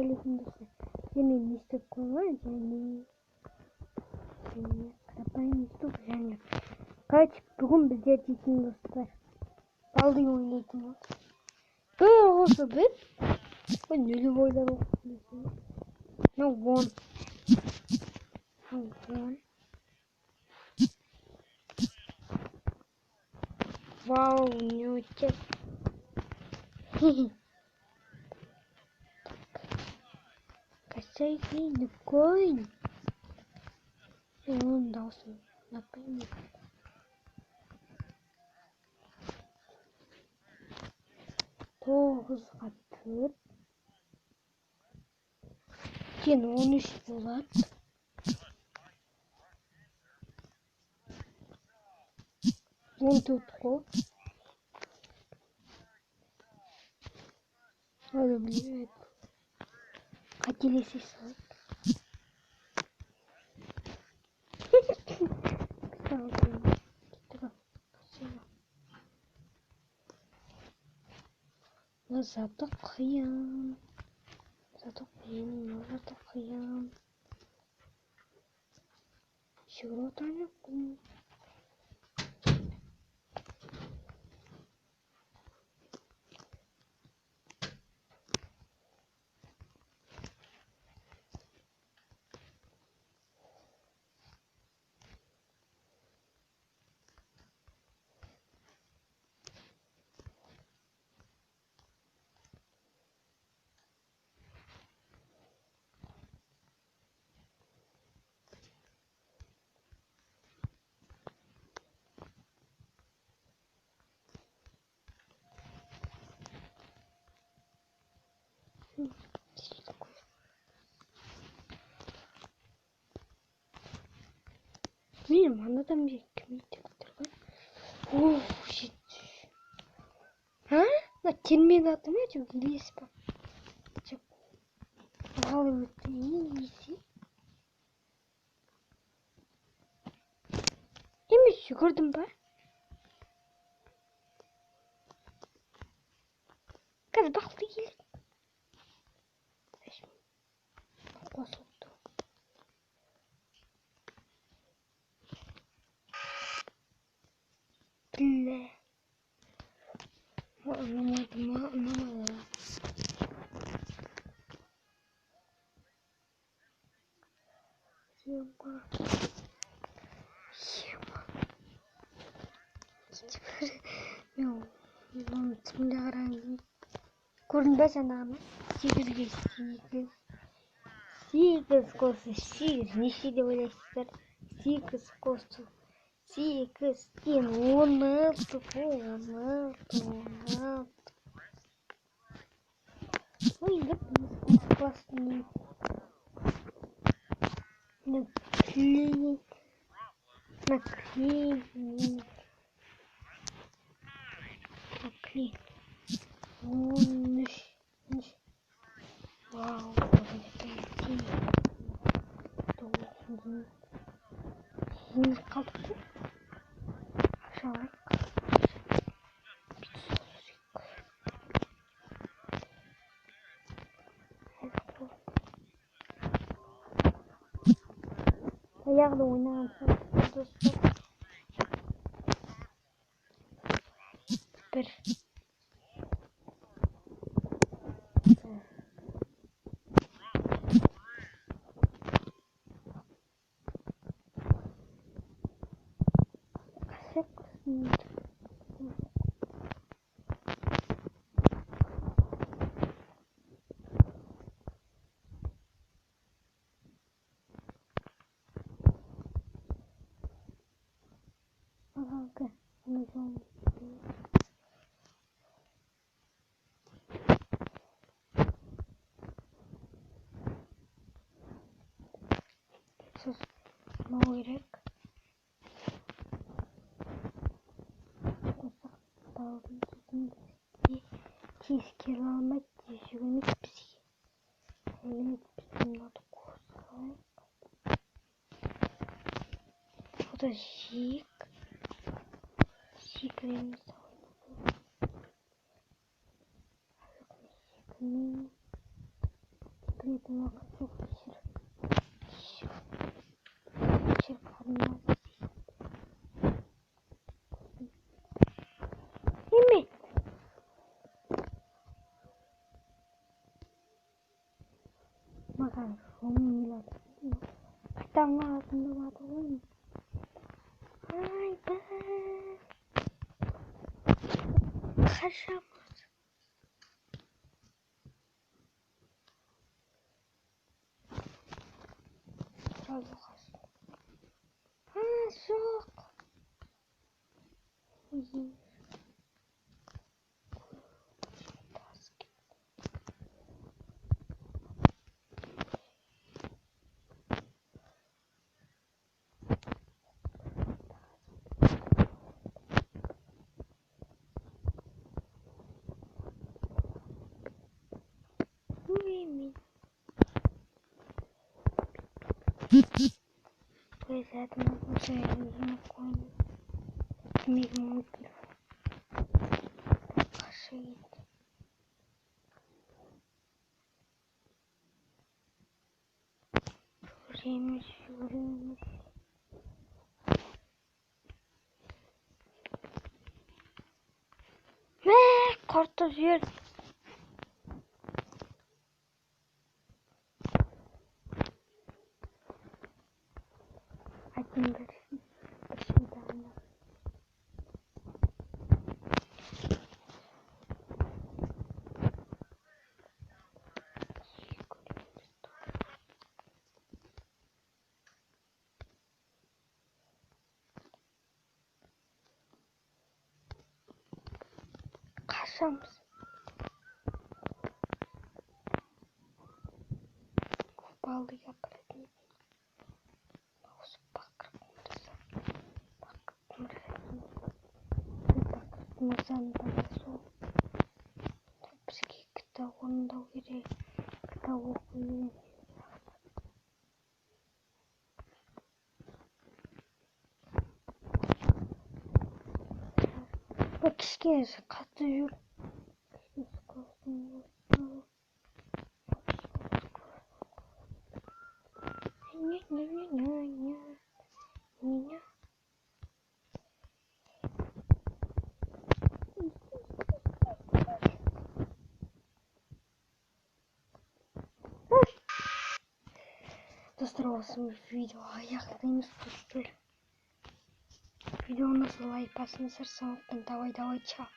қайырлы достар. Мен мистер Кола және қарапайым ютуб және короче, бүгін біздер дейтін достар балды ойнайтын боламыз. Осы біз нулевойлар оқитын. No one. Вау, не утек. Косяйный конь. И он дался на пойму. Тоғызға төрт. Кен 13 болады. Он тут қой. Ладно, блин. Қателесе салып. Зато қиын. Жүгіріп отырған жоқпын. Мен манадан бері кім етіп тұрған? Оу, жет. На терминатор ма жоқ елес па? Жоқ. Ғалы өтті есі. Емес жүгірдім ба? Қазір бақылды келеді. Қосылды. Бля. Ұнамады. Ема. Мен тімді қараңыз. Көрдің бе жаңағыны? 8-ге 8. 8 қосу 8. Неше деп ойлайсыздар? 8 қосу 8. 16. Ой, деп классный. Наклей. Вау, не қалды? Ақшалай. Аяғды ойнаған достар. Бір. Ага, мау керек. Тез келе алмайды, тез жүгірмейді бізге. Мынауды қосайық. Ода жиек. Секіреміз. Yemin. Makan rumila. Kita nggak teman-teman. Hai, Kasam. Masuk. Pois é, tu não consegue uma coisa. Comigo muito. Achei. Choremos. Corta ver. Ai, tem Caçamos. Vou ligar para mim. Nossa, paca começando a pessoa. Por que está onde eu irei? Que está o que esquece, cá te juro. Застрялся в видео, а я когда не спустил. Видео на лайк, пассивная сердце, давай, чао.